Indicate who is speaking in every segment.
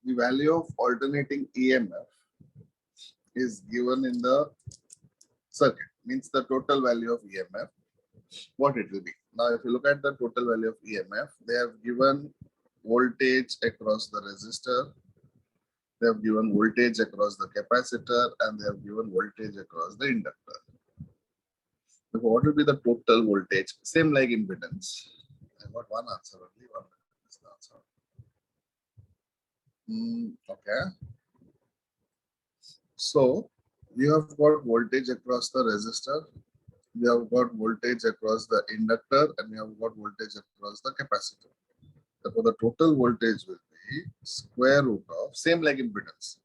Speaker 1: the value of alternating EMF is given in the circuit, means the total value of EMF, what it will be. Now, if you look at the total value of EMF, they have given voltage across the resistor, they have given voltage across the capacitor, and they have given voltage across the inductor. So what will be the total voltage? Same like impedance. I got one answer only, one is the answer. Okay. So you have got voltage across the resistor, you have got voltage across the inductor, and you have got voltage across the capacitor. Therefore, the total voltage will be square root of, same like impedance.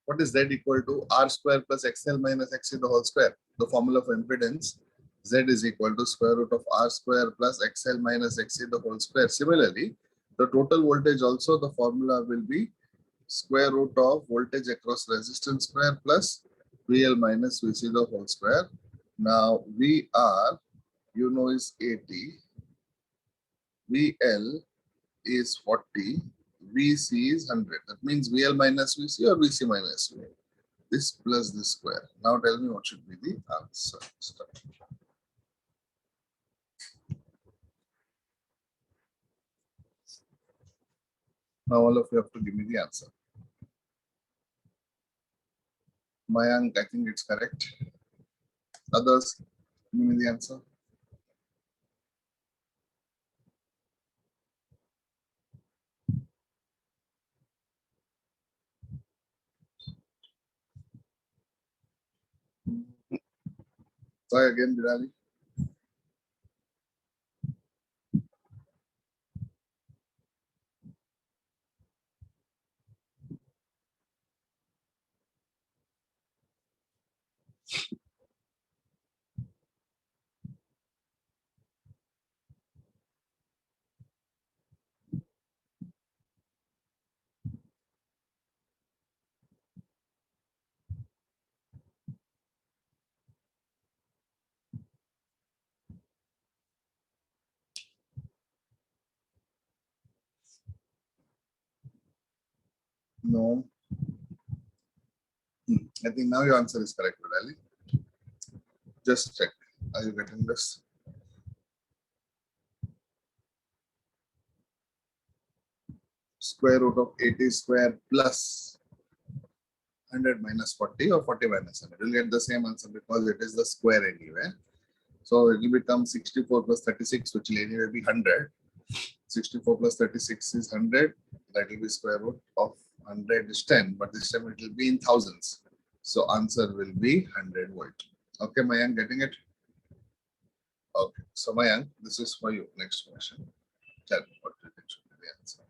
Speaker 1: What is Z equal to? R square plus XL minus XC the whole square. The formula for impedance, Z is equal to square root of R square plus XL minus XC the whole square. Similarly, the total voltage also, the formula will be square root of voltage across resistance square plus VL minus VC the whole square. Now, VR, you know, is 80. VL is 40. VC is 100. That means VL minus VC or VC minus VL. This plus this square. Now tell me what should be the answer. Start. Now all of you have to give me the answer. Mayank, I think it's correct. Others, give me the answer. Try again, Virali. No. I think now your answer is correct, Virali. Just check. Are you getting this? Square root of 80 square plus 100 minus 40 or 40 minus 100. You'll get the same answer because it is the square anyway. So it will become 64 plus 36, which will anyway be 100. 64 plus 36 is 100. That will be square root of 100 is 10, but this time it will be in thousands. So answer will be 100 volt. Okay, Mayank, getting it? Okay, so Mayank, this is for you. Next question. Tell me what you think should be the answer.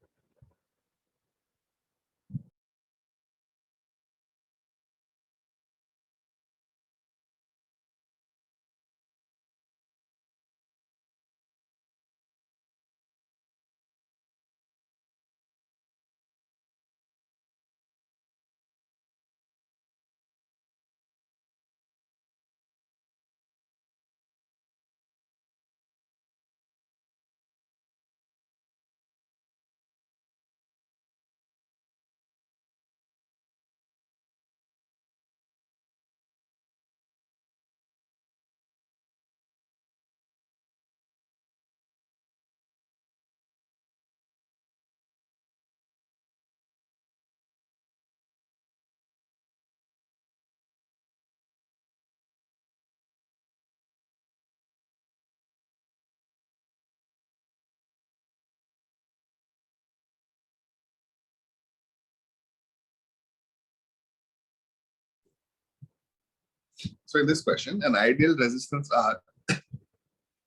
Speaker 1: So in this question, an ideal resistance R,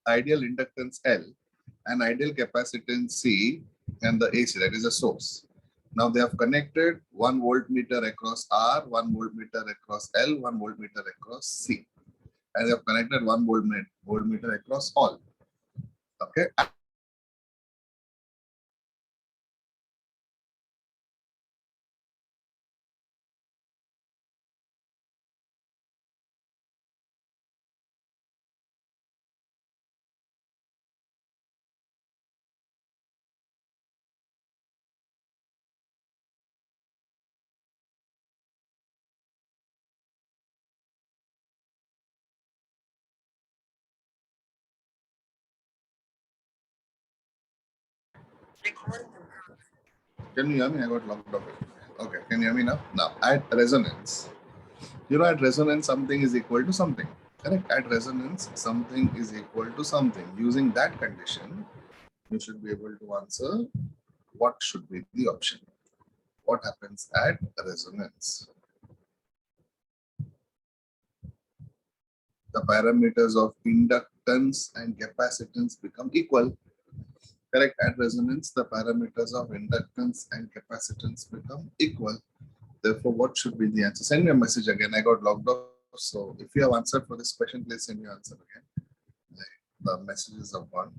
Speaker 1: ideal inductance L, an ideal capacitance C, and the AC, that is a source. Now they have connected 1 voltmeter across R, 1 voltmeter across L, 1 voltmeter across C. And they have connected 1 voltmeter across all. Okay. Can you hear me? I got locked up. Okay, can you hear me now? Now, at resonance, at resonance, something is equal to something. Correct? At resonance, something is equal to something. Using that condition, you should be able to answer what should be the option. What happens at resonance? The parameters of inductance and capacitance become equal. Correct? At resonance, the parameters of inductance and capacitance become equal. Therefore, what should be the answer? Send me a message again. I got logged off. So if you have answered for this question, please send your answer again. The messages are gone.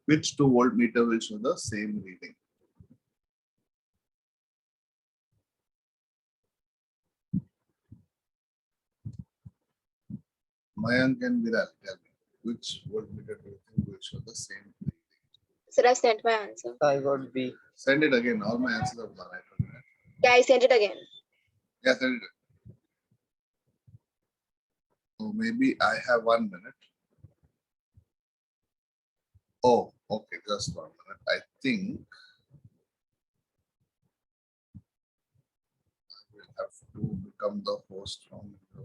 Speaker 1: Which 2 voltmeter will show the same reading? Mayank and Viral, tell me. Which voltmeter do you think will show the same reading?
Speaker 2: Sir, I sent my answer.
Speaker 3: I got B.
Speaker 1: Send it again. All my answers are gone.
Speaker 2: Yeah, I sent it again.
Speaker 1: Yeah, send it. Oh, maybe I have 1 minute. Oh, okay, just 1 minute. I think I will have to become the host from the.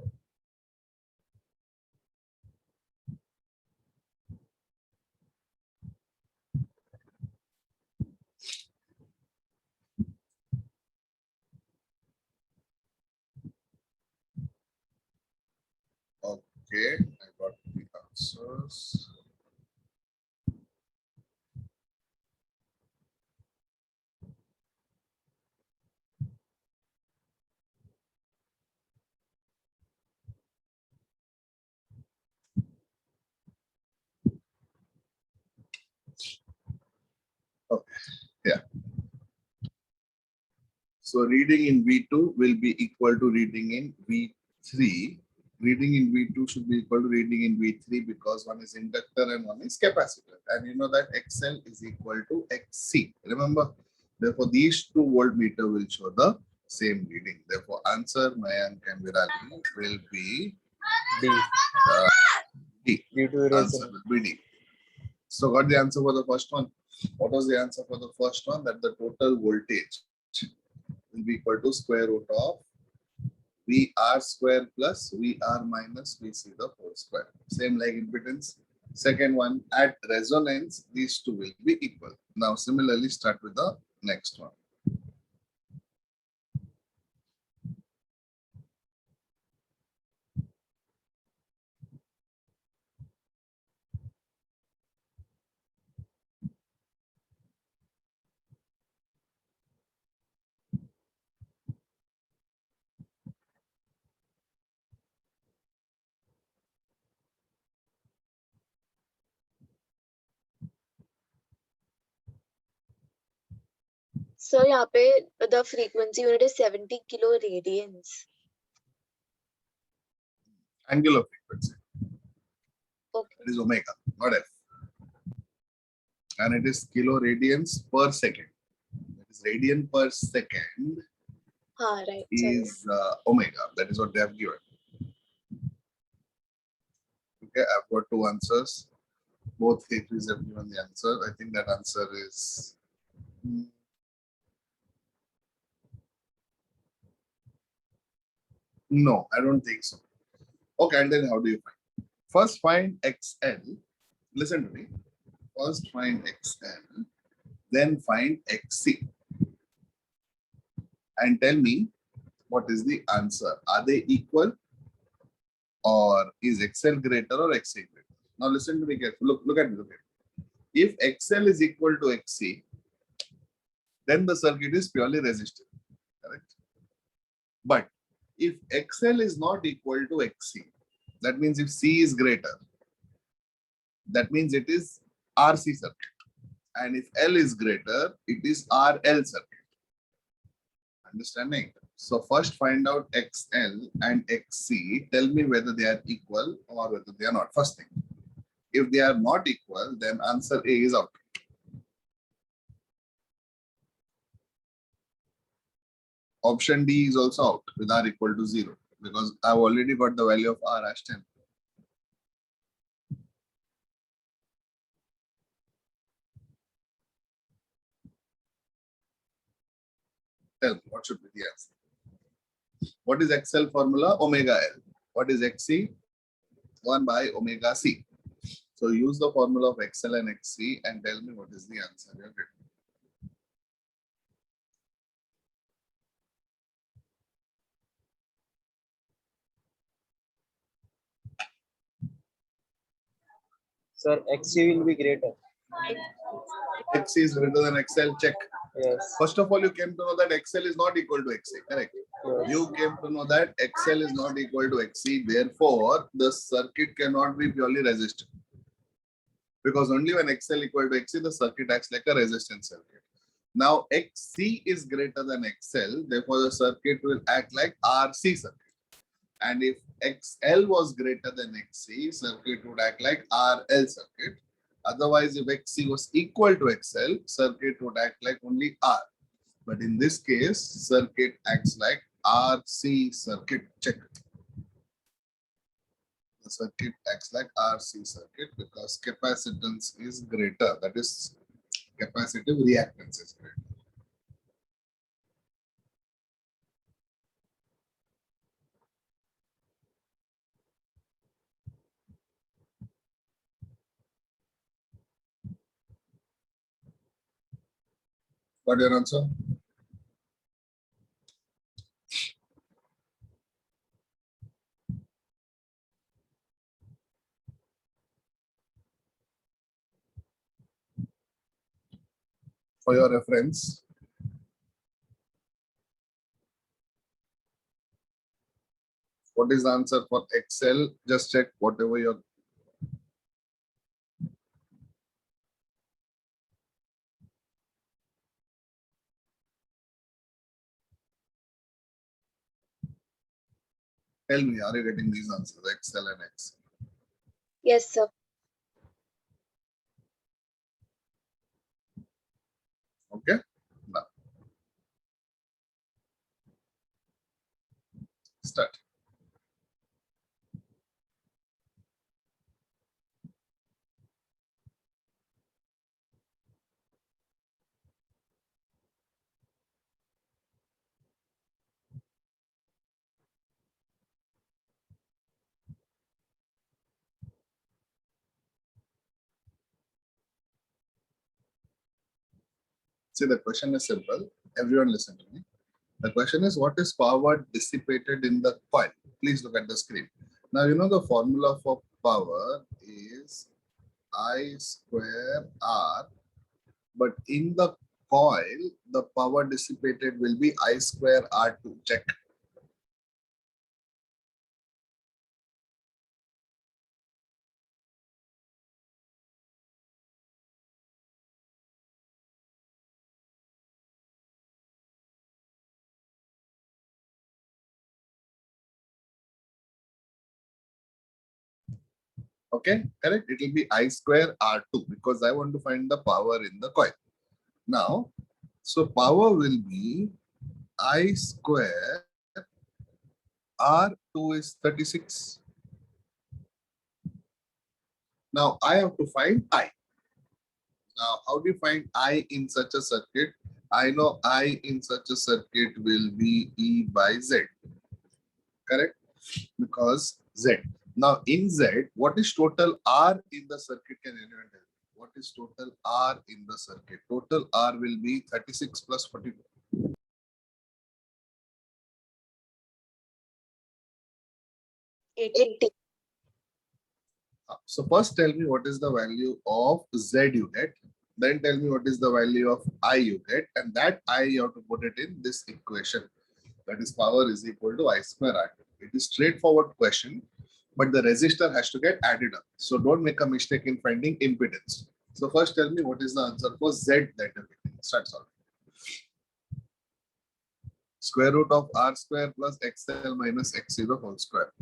Speaker 1: Okay, I got the answers. Okay, yeah. So reading in V2 will be equal to reading in V3. Reading in V2 should be equal to reading in V3 because one is inductor and one is capacitor. And you know that XL is equal to XC. Remember? Therefore, these 2 voltmeter will show the same reading. Therefore, answer Mayank and Virali will be
Speaker 3: D.
Speaker 1: D.
Speaker 3: Due to
Speaker 1: Answer
Speaker 3: resonance.
Speaker 1: will be D. So got the answer for the first one. What was the answer for the first one? That the total voltage will be equal to square root of VR square plus VR minus VC the whole square. Same like impedance. Second one, at resonance, these two will be equal. Now, similarly, start with the next one.
Speaker 2: So यहाँ पे the frequency unit is 70 kilo radians.
Speaker 1: Angular frequency.
Speaker 2: Okay.
Speaker 1: It is omega, not F. And it is kilo radians per second. That is radian per second
Speaker 2: Right.
Speaker 1: is omega. That is what they have given. Okay, I've got 2 answers. Both theories have given the answer. I think that answer is no, I don't think so. Okay, and then how do you find? First find XL. Listen to me. First find XL, then find XC. And tell me what is the answer. Are they equal? Or is XL greater or XC greater? Now listen to me carefully. Look at me. If XL is equal to XC, then the circuit is purely resistive. Correct? But if XL is not equal to XC, that means if C is greater, that means it is RC circuit. And if L is greater, it is RL circuit. Understanding? So first find out XL and XC. Tell me whether they are equal or whether they are not. First thing. If they are not equal, then answer A is out. Option D is also out with R equal to 0 because I've already got the value of R as 10. Tell me, what should be the answer? What is XL formula? Omega L. What is XC? 1 by omega C. So use the formula of XL and XC and tell me what is the answer you have written.
Speaker 3: Sir, XC will be greater.
Speaker 1: XC is greater than XL, check.
Speaker 3: Yes.
Speaker 1: First of all, you came to know that XL is not equal to XC, correct?
Speaker 3: Yes.
Speaker 1: You came to know that XL is not equal to XC, therefore the circuit cannot be purely resistive. Because only when XL equal to XC, the circuit acts like a resistance circuit. Now XC is greater than XL, therefore the circuit will act like RC circuit. And if XL was greater than XC, circuit would act like RL circuit. Otherwise, if XC was equal to XL, circuit would act like only R. But in this case, circuit acts like RC circuit. Check. The circuit acts like RC circuit because capacitance is greater. That is, capacitive reactance is greater. Got your answer? For your reference, what is the answer for XL? Just check whatever your tell me, are you getting these answers? XL and X.
Speaker 2: Yes, sir.
Speaker 1: Okay. Now start. See, the question is simple. Everyone listen to me. The question is, what is power dissipated in the coil? Please look at the screen. Now, you know the formula for power is I square R, but in the coil, the power dissipated will be I square R2. Check. Okay, correct. It will be I square R2 because I want to find the power in the coil. Now, so power will be I square R2 is 36. Now I have to find I. Now, how do you find I in such a circuit? I know I in such a circuit will be E by Z. Correct? Because Z. Now in Z, what is total R in the circuit? Can anyone tell me? What is total R in the circuit? Total R will be 36 plus 42.
Speaker 2: 80.
Speaker 1: So first tell me what is the value of Z you get. Then tell me what is the value of I you get. And that I you have to put it in this equation. That is power is equal to I square R. It is straightforward question, but the resistor has to get added up. So don't make a mistake in finding impedance. So first tell me what is the answer for Z that you're getting. Start solving. Square root of R square plus XL minus X0 whole square.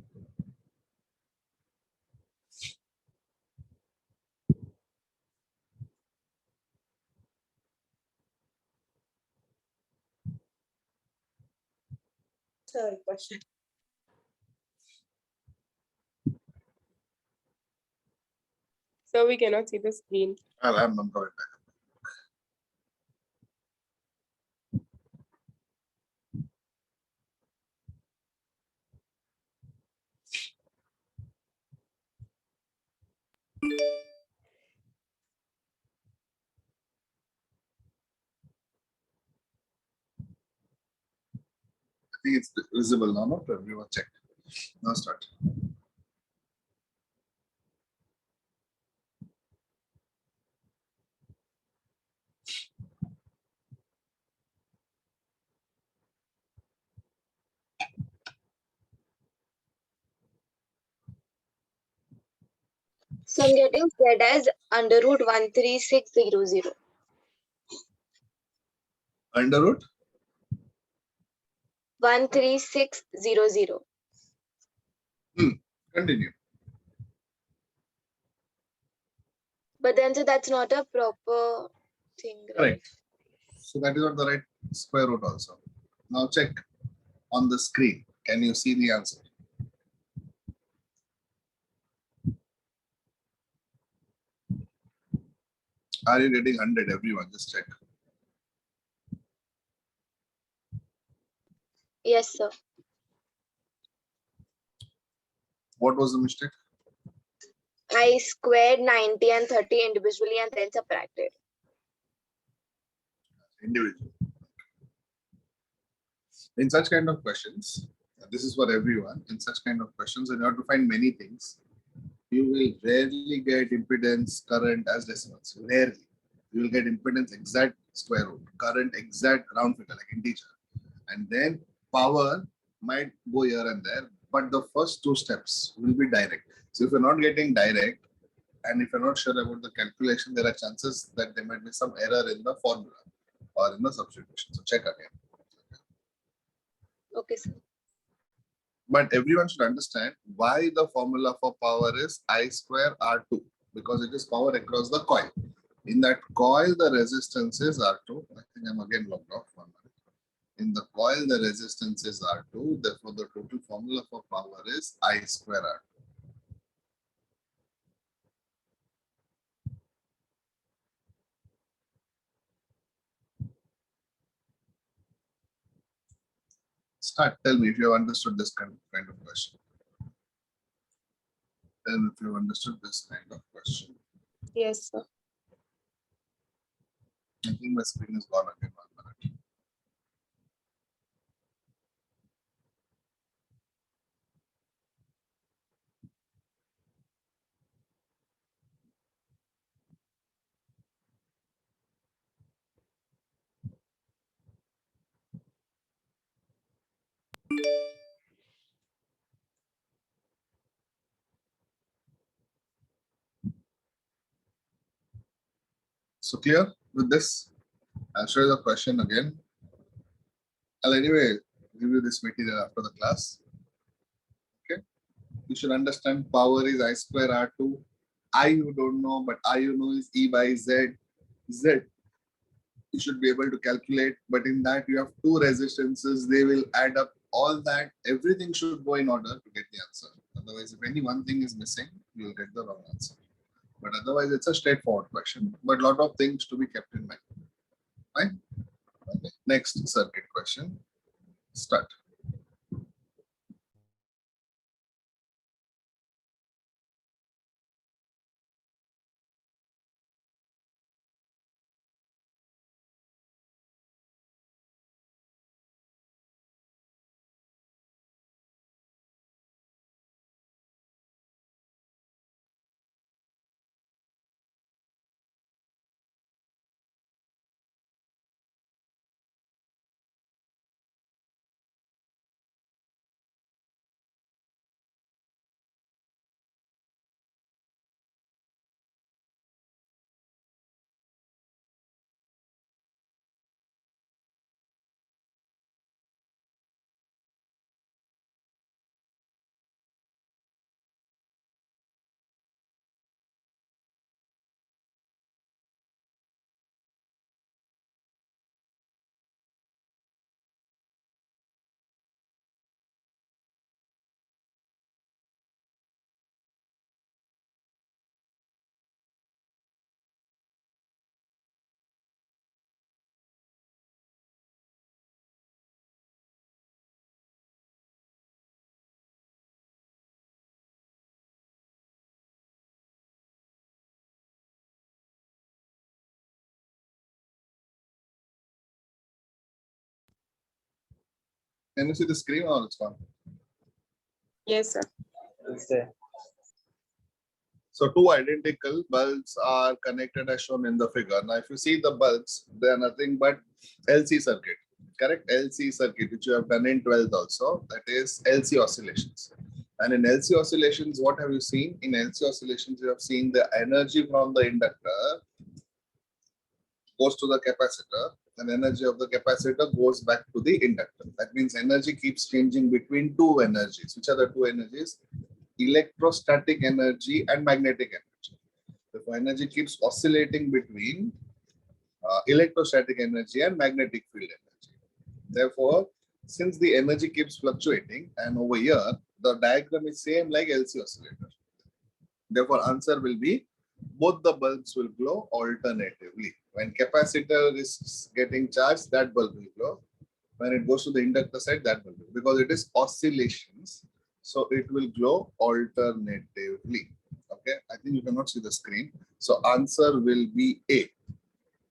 Speaker 4: Sorry, question.
Speaker 5: So we cannot see the screen.
Speaker 1: I'm coming back. I think it's visible now, not to everyone. Check. Now start.
Speaker 2: So I'm getting Z as under root 13600.
Speaker 1: Under root
Speaker 2: 13600.
Speaker 1: continue.
Speaker 2: But then so that's not a proper thing, right?
Speaker 1: Correct. So that is not the right square root also. Now check on the screen. Can you see the answer? Are you getting 100? Everyone, just check.
Speaker 2: Yes, sir.
Speaker 1: What was the mistake?
Speaker 2: I squared 90 and 30 individually and then subtracted.
Speaker 1: Individual. In such kind of questions, this is for everyone. In such kind of questions, you have to find many things. You will rarely get impedance, current as decimals. Rarely. You will get impedance exact square root, current exact round figure like integer. And then power might go here and there, but the first two steps will be direct. So if you're not getting direct, and if you're not sure about the calculation, there are chances that there might be some error in the formula or in the substitution. So check again.
Speaker 2: Okay, sir.
Speaker 1: But everyone should understand why the formula for power is I square R2, because it is power across the coil. In that coil, the resistance is R2. I think I'm again logged off. 1 minute. In the coil, the resistance is R2. Therefore, the total formula for power is I square R2. Start. Tell me if you have understood this kind of question. Tell me if you have understood this kind of question.
Speaker 5: Yes, sir.
Speaker 1: I think my screen is gone again. 1 minute. So clear with this? I'll show you the question again. I'll anyway give you this material after the class. Okay. You should understand power is I square R2. I you don't know, but I you know is E by Z. Z you should be able to calculate, but in that you have two resistances, they will add up all that. Everything should go in order to get the answer. Otherwise, if any one thing is missing, you will get the wrong answer. But otherwise, it's a straightforward question, but a lot of things to be kept in mind. Right? Okay. Next circuit question. Start. Can you see the screen or it's gone?
Speaker 5: Yes, sir.
Speaker 3: It's there.
Speaker 1: So two identical bulbs are connected as shown in the figure. Now, if you see the bulbs, they are nothing but LC circuit, correct? LC circuit, which you have done in 12th also, that is LC oscillations. And in LC oscillations, what have you seen? In LC oscillations, you have seen the energy from the inductor goes to the capacitor, and energy of the capacitor goes back to the inductor. That means energy keeps changing between two energies. Which are the two energies? Electrostatic energy and magnetic energy. The energy keeps oscillating between electrostatic energy and magnetic field energy. Therefore, since the energy keeps fluctuating, and over here, the diagram is same like LC oscillator. Therefore, answer will be both the bulbs will glow alternatively. When capacitor is getting charged, that bulb will glow. When it goes to the inductor side, that will glow. Because it is oscillations, so it will glow alternatively. Okay, I think you cannot see the screen. So answer will be A.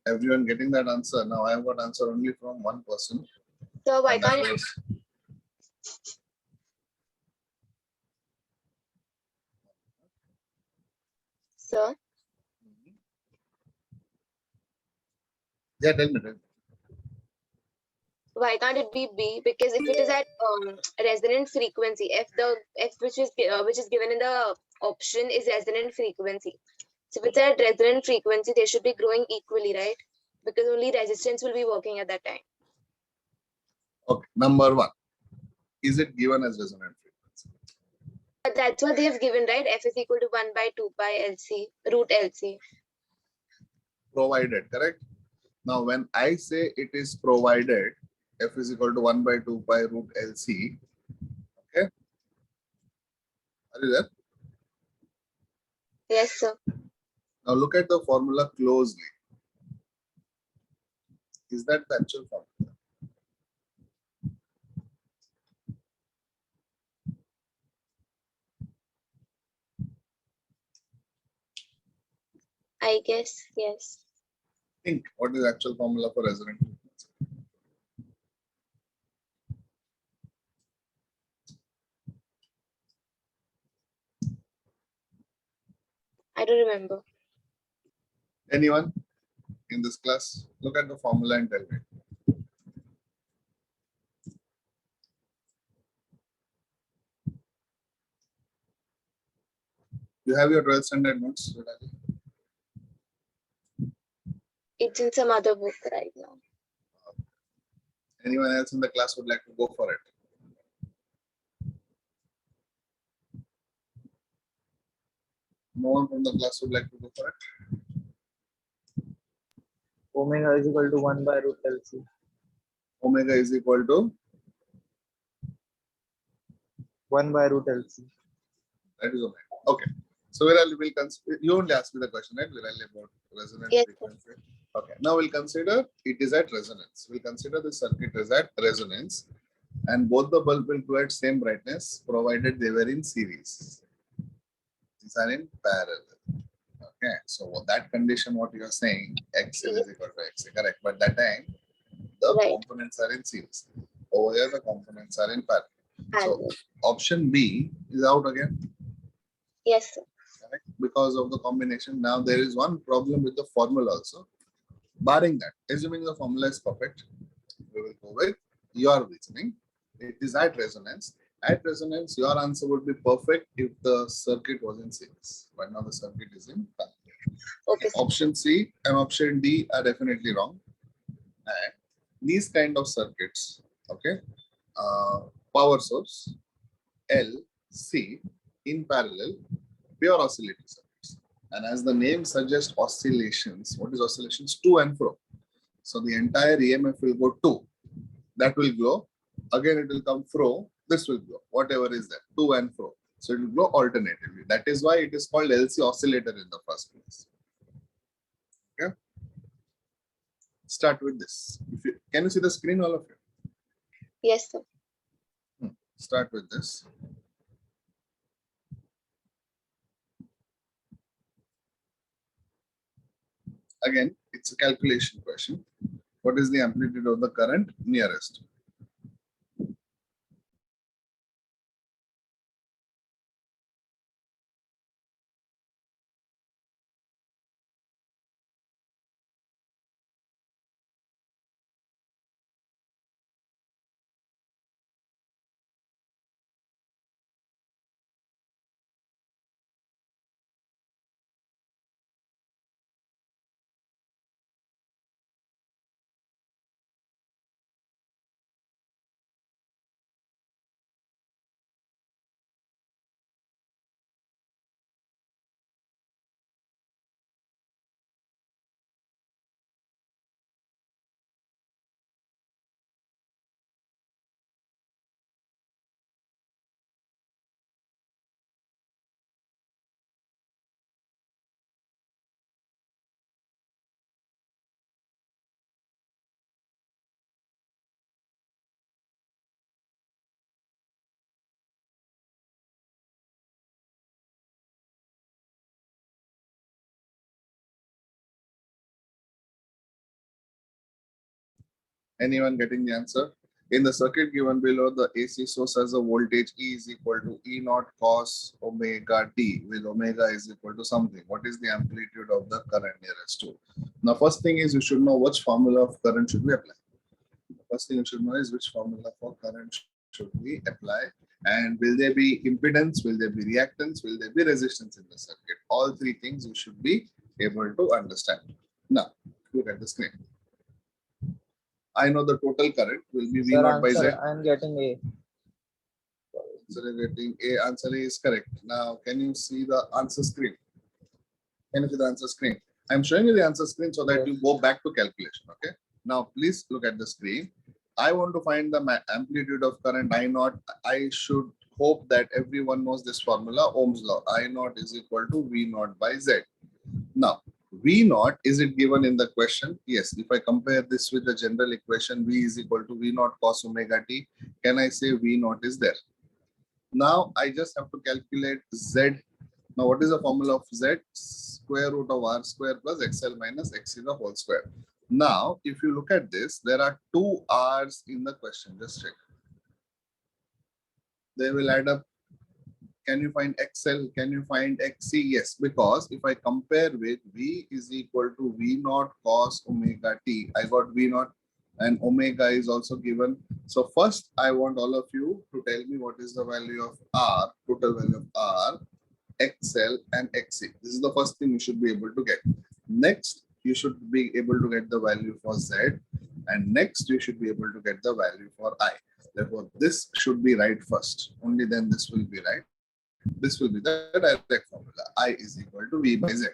Speaker 1: Everyone getting that answer? Now I have got answer only from one person.
Speaker 2: So why
Speaker 1: And that
Speaker 2: can't
Speaker 1: was
Speaker 2: sir?
Speaker 1: yeah, tell me.
Speaker 2: Why can't it be B? Because if it is at resonant frequency, F which is given in the option is resonant frequency. So if it's at resonant frequency, they should be growing equally, right? Because only resistance will be working at that time.
Speaker 1: Okay, number one. Is it given as resonant frequency?
Speaker 2: But that's what they have given, right? F is equal to 1 by 2 pi LC, root LC.
Speaker 1: Provided, correct? Now, when I say it is provided, F is equal to 1 by 2 pi root LC. Okay. Are you there?
Speaker 2: Yes, sir.
Speaker 1: Now look at the formula closely. Is that the actual formula?
Speaker 2: I guess, yes.
Speaker 1: Think what is the actual formula for resonant frequency?
Speaker 2: I don't remember.
Speaker 1: Anyone in this class? Look at the formula and tell me. You have your 12th standard notes?
Speaker 2: It's in some other book right now.
Speaker 1: Anyone else in the class would like to go for it? No one from the class would like to go for it?
Speaker 3: Omega is equal to 1 by root LC.
Speaker 1: Omega is equal to?
Speaker 3: 1 by root LC.
Speaker 1: That is omega. Okay. So Virali will consider, you only ask me the question, right? Virali, about resonant
Speaker 2: Yes,
Speaker 1: frequency. Okay. Now we'll consider it is at resonance. We'll consider the circuit is at resonance, and both the bulb will go at same brightness provided they were in series. These are in parallel. Okay. So with that condition, what you are saying, X is equal to X, correct? But that time the
Speaker 2: Right.
Speaker 1: components are in series. Over here, the components are in parallel. So
Speaker 2: Parallel.
Speaker 1: option B is out again.
Speaker 2: Yes, sir.
Speaker 1: Correct? Because of the combination. Now there is one problem with the formula also. Barring that, assuming the formula is perfect, we will go with your reasoning. It is at resonance. At resonance, your answer would be perfect if the circuit was in series. But now the circuit is in parallel.
Speaker 2: Okay, sir.
Speaker 1: Option C and option D are definitely wrong. And these kind of circuits, okay, power source, L, C, in parallel, pure oscillating circuits. And as the name suggests, oscillations. What is oscillations? To and fro. So the entire EMF will go to. That will glow. Again, it will come fro. This will glow. Whatever is there, to and fro. So it will glow alternatively. That is why it is called LC oscillator in the first place. Okay. Start with this. Can you see the screen, all of you?
Speaker 2: Yes, sir.
Speaker 1: Start with this. Again, it's a calculation question. What is the amplitude of the current nearest? Anyone getting the answer? In the circuit given below, the AC source has a voltage E is equal to E naught cos omega t, with omega is equal to something. What is the amplitude of the current nearest to? Now, first thing is you should know which formula of current should we apply. First thing you should know is which formula for current should we apply, and will there be impedance, will there be reactance, will there be resistance in the circuit? All three things you should be able to understand. Now, look at the screen. I know the total current will be V
Speaker 3: Sir,
Speaker 1: naught by Z.
Speaker 3: answer, I'm getting A.
Speaker 1: So you're getting A. Answer A is correct. Now, can you see the answer screen? Can you see the answer screen? I'm showing you the answer screen so that
Speaker 3: Yes.
Speaker 1: you go back to calculation. Okay. Now, please look at the screen. I want to find the amplitude of current I naught. I should hope that everyone knows this formula, Ohm's law. I naught is equal to V naught by Z. Now, V naught, is it given in the question? Yes. If I compare this with the general equation, V is equal to V naught cos omega t, can I say V naught is there? Now, I just have to calculate Z. Now, what is the formula of Z? Square root of R square plus XL minus XC the whole square. Now, if you look at this, there are two R's in the question. Just check. They will add up. Can you find XL? Can you find XC? Yes, because if I compare with V is equal to V naught cos omega t, I got V naught and omega is also given. So first, I want all of you to tell me what is the value of R, total value of R, XL and XC. This is the first thing you should be able to get. Next, you should be able to get the value for Z, and next you should be able to get the value for I. Therefore, this should be right first. Only then this will be right. This will be the direct formula. I is equal to V by Z.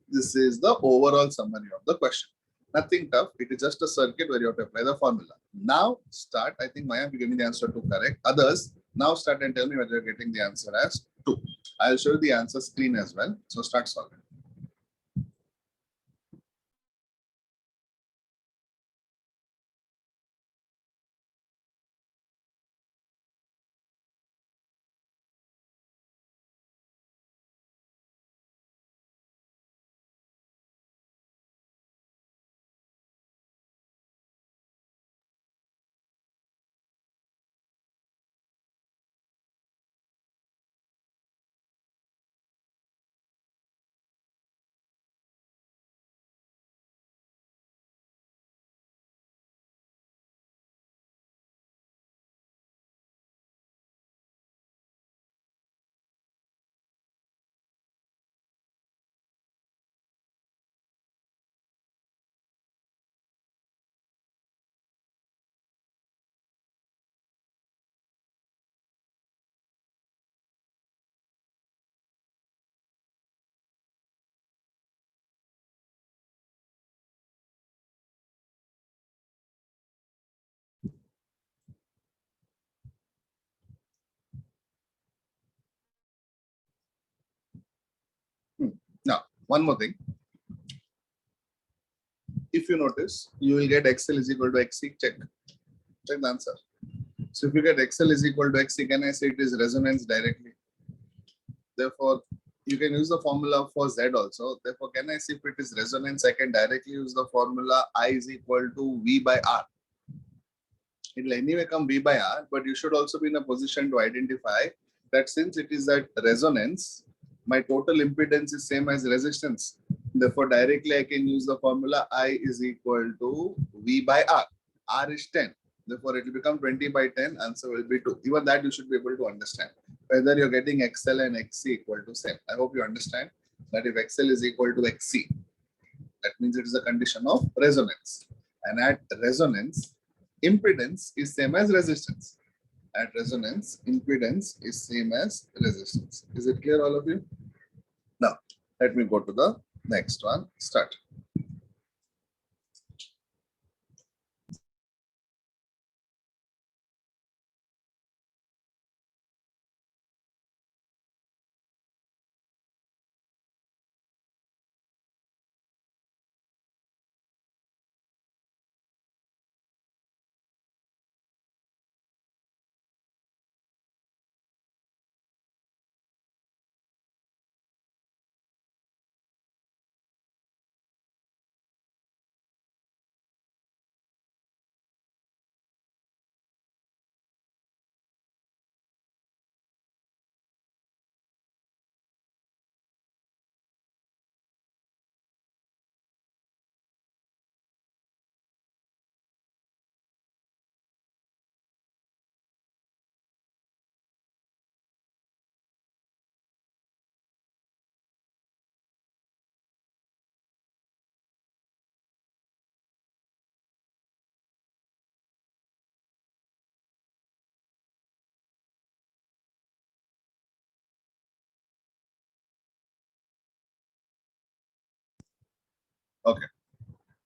Speaker 1: This is the overall summary of the question. Nothing tough. It is just a circuit where you have to apply the formula. Now start. I think Maya, you gave me the answer to correct. Others, now start and tell me whether you're getting the answer as 2. I'll show you the answer screen as well. So start solving. Now, one more thing. If you notice, you will get XL is equal to XC. Check the answer. So if you get XL is equal to XC, can I say it is resonance directly? Therefore, you can use the formula for Z also. Therefore, can I say if it is resonance, I can directly use the formula I is equal to V by R. It will anyway come V by R, but you should also be in a position to identify that since it is at resonance, my total impedance is same as resistance. Therefore, directly I can use the formula I is equal to V by R. R is 10. Therefore, it will become 20 by 10. Answer will be 2. Even that you should be able to understand. Whether you're getting XL and XC equal to same. I hope you understand that if XL is equal to XC, that means it is a condition of resonance. And at resonance, impedance is same as resistance. At resonance, impedance is same as resistance. Is it clear, all of you? Now, let me go to the next one. Start.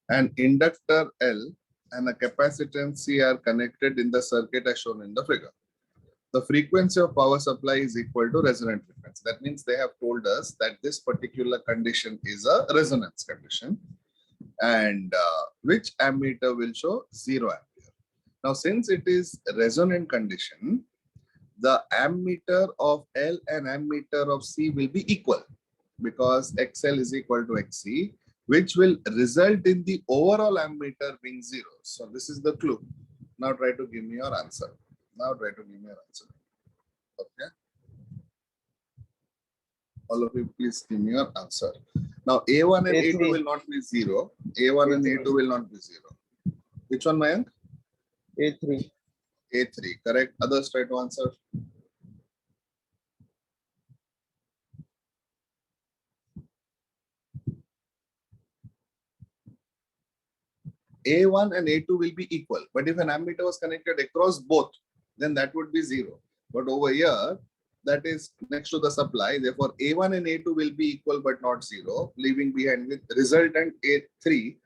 Speaker 1: An inductor L and a capacitance C are connected in the circuit as shown in the figure. The frequency of power supply is equal to resonant frequency. That means they have told us that this particular condition is a resonance condition, and which ammeter will show 0 ampere. Now, since it is resonant condition, the ammeter of L and ammeter of C will be equal because XL is equal to XC, which will result in the overall ammeter being 0. So this is the clue. Now try to give me your answer. Okay. All of you, please give me your answer. Now A1 and A2
Speaker 3: A3.
Speaker 1: will not be 0. A1 and A2 will not be 0. Which one, Mayank?
Speaker 3: A3.
Speaker 1: A3, correct. Others try to answer. A1 and A2 will be equal, but if an ammeter was connected across both, then that would be 0. But over here, that is next to the supply. Therefore, A1 and A2 will be equal but not 0, leaving behind with resultant A3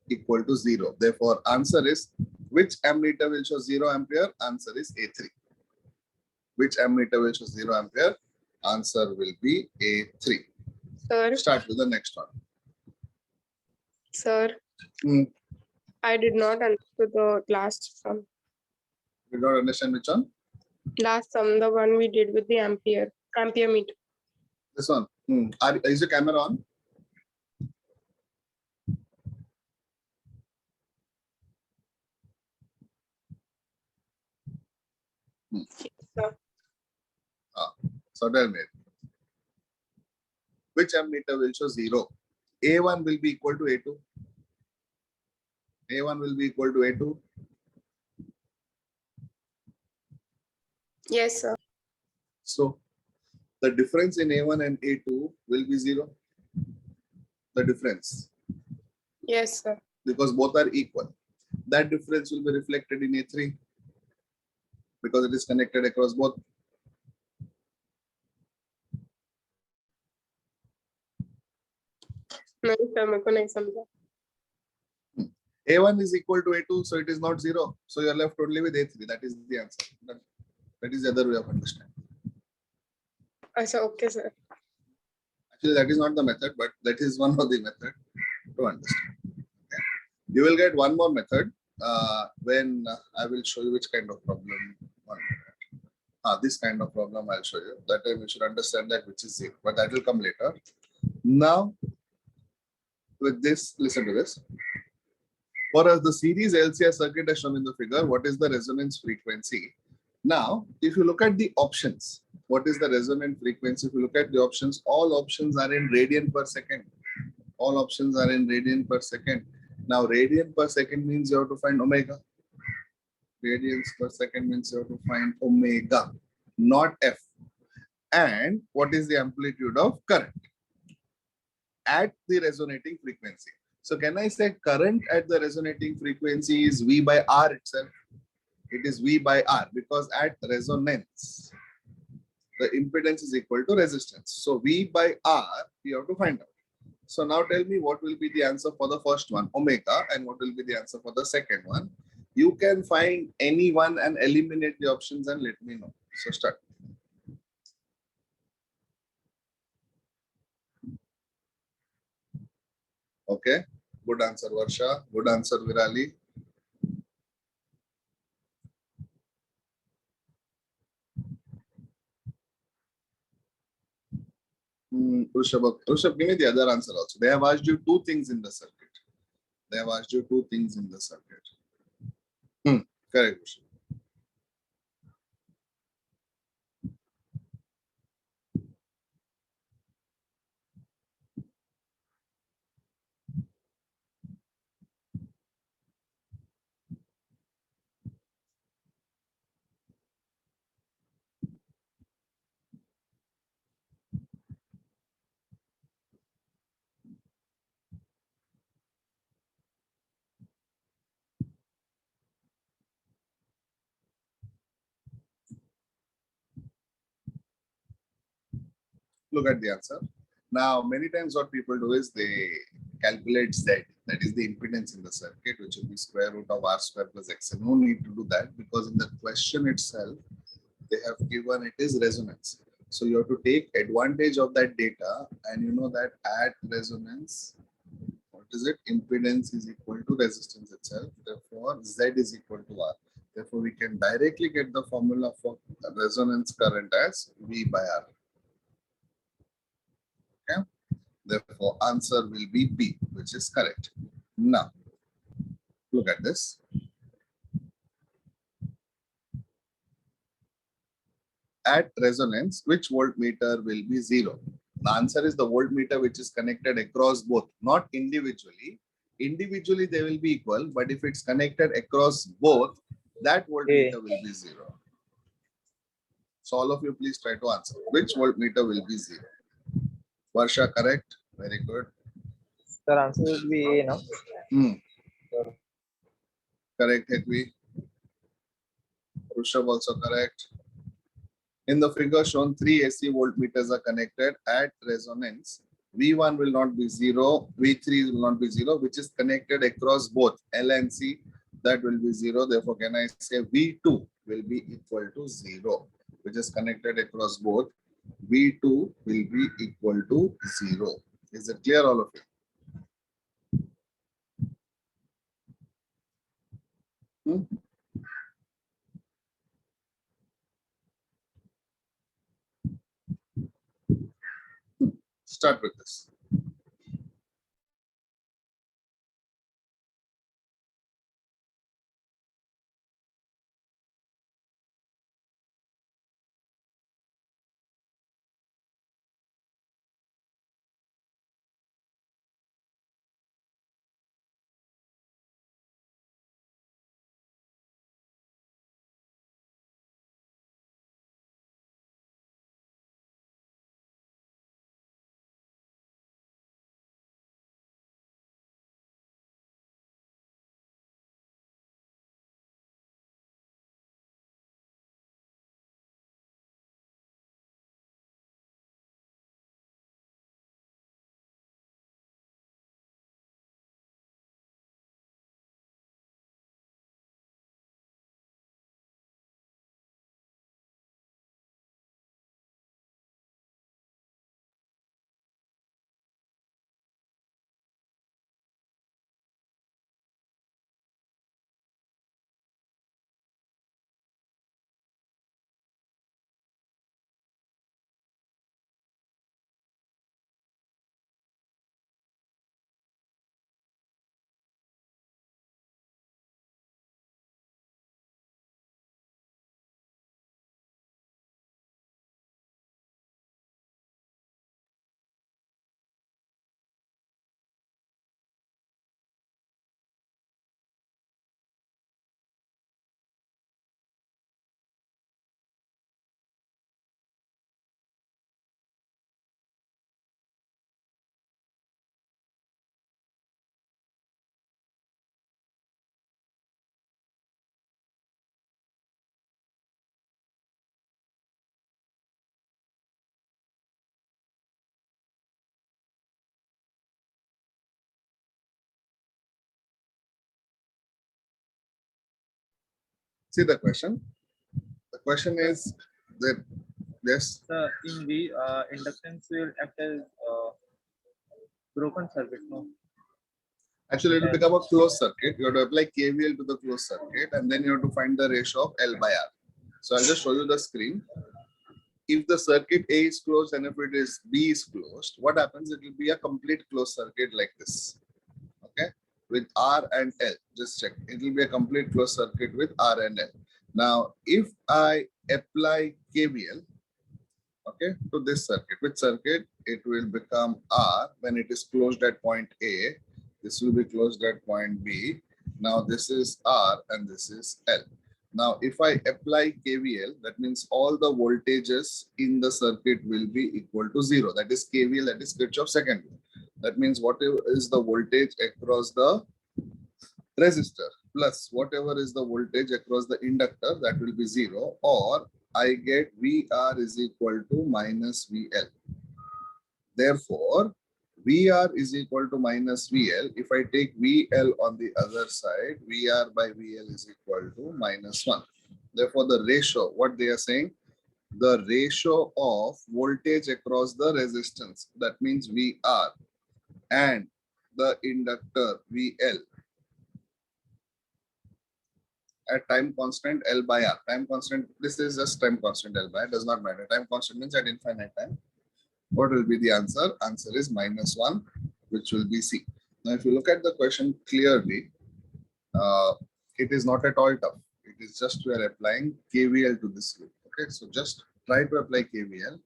Speaker 1: equal to 0. Therefore, answer is, which ammeter will show 0 ampere? Answer is A3. Which ammeter will show 0 ampere? Answer will be A3.
Speaker 5: Sir,
Speaker 1: Start with the next one.
Speaker 5: sir,
Speaker 1: Hmm.
Speaker 5: I did not understand the last sum.
Speaker 1: You don't understand which one?
Speaker 5: Last sum, the one we did with the ampere meter.
Speaker 1: This one. Is the camera on?
Speaker 5: Sir.
Speaker 1: So tell me, which ammeter will show 0? A1 will be equal to A2. A1 will be equal to A2.
Speaker 5: Yes, sir.
Speaker 1: So the difference in A1 and A2 will be 0. The difference,
Speaker 5: Yes, sir.
Speaker 1: because both are equal. That difference will be reflected in A3 because it is connected across both.
Speaker 5: नहीं sir, मेरे को नहीं समझा.
Speaker 1: A1 is equal to A2, so it is not 0. So you are left only with A3. That is the answer. That is the other way of understanding.
Speaker 5: अच्छा, okay, sir.
Speaker 1: Actually, that is not the method, but that is one of the method to understand. Okay. You will get one more method when I will show you which kind of problem. This kind of problem I'll show you. That time you should understand that which is 0, but that will come later. Now, with this, listen to this. For us, the series LCR circuit as shown in the figure, what is the resonance frequency? Now, if you look at the options, what is the resonant frequency? If you look at the options, all options are in radian per second. All options are in radian per second. Now, radian per second means you have to find omega. Radians per second means you have to find omega, not F. And what is the amplitude of current at the resonating frequency? So can I say current at the resonating frequency is V by R itself? It is V by R because at resonance, the impedance is equal to resistance. So V by R, you have to find out. So now tell me what will be the answer for the first one, omega, and what will be the answer for the second one. You can find any one and eliminate the options and let me know. So start. Okay, good answer, Varsha. Good answer, Virali. Rushabh, give me the other answer also. They have asked you two things in the circuit. They have asked you two things in the circuit. Correct, Rushabh. Look at the answer. Now, many times what people do is they calculate Z. That is the impedance in the circuit, which will be square root of R square plus XL. No need to do that because in the question itself, they have given it is resonance. So you have to take advantage of that data, and you know that at resonance, what is it? Impedance is equal to resistance itself. Therefore, Z is equal to R. Therefore, we can directly get the formula for resonance current as V by R. Okay. Therefore, answer will be B, which is correct. Now, look at this. At resonance, which voltmeter will be zero? The answer is the voltmeter which is connected across both, not individually. Individually, they will be equal, but if it's connected across both, that voltmeter will be zero. So all of you, please try to answer. Which voltmeter will be zero? Varsha, correct? Very good.
Speaker 3: Sir, answer would be A, no?
Speaker 1: Correct, Hetvi. Rushabh also correct. In the figure shown, 3 AC voltmeters are connected at resonance. V1 will not be 0, V3 will not be 0, which is connected across both L and C. That will be 0. Therefore, can I say V2 will be equal to 0, which is connected across both. V2 will be equal to 0. Is it clear, all of you? Start with this. See the question. The question is that, yes,
Speaker 3: In V, inductance will act as broken circuit, no?
Speaker 1: actually it will become a closed circuit. You have to apply KVL to the closed circuit, and then you have to find the ratio of L by R. So I'll just show you the screen. If the circuit A is closed and if it is B is closed, what happens? It will be a complete closed circuit like this. Okay, with R and L. Just check. It will be a complete closed circuit with R and L. Now, if I apply KVL, okay, to this circuit, which circuit? It will become R when it is closed at point A. This will be closed at point B. Now this is R and this is L. Now, if I apply KVL, that means all the voltages in the circuit will be equal to 0. That is KVL, that is Kirchhoff's second law. That means whatever is the voltage across the resistor plus whatever is the voltage across the inductor, that will be 0, or I get VR is equal to minus VL. Therefore, VR is equal to minus VL. If I take VL on the other side, VR by VL is equal to minus 1. Therefore, the ratio, what they are saying, the ratio of voltage across the resistance, that means VR, and the inductor VL at time constant L by R. Time constant, this is just time constant L by R, does not matter. Time constant means at infinite time. What will be the answer? Answer is minus 1, which will be C. Now, if you look at the question clearly, it is not at all tough. It is just we are applying KVL to this loop. Okay, so just try to apply KVL.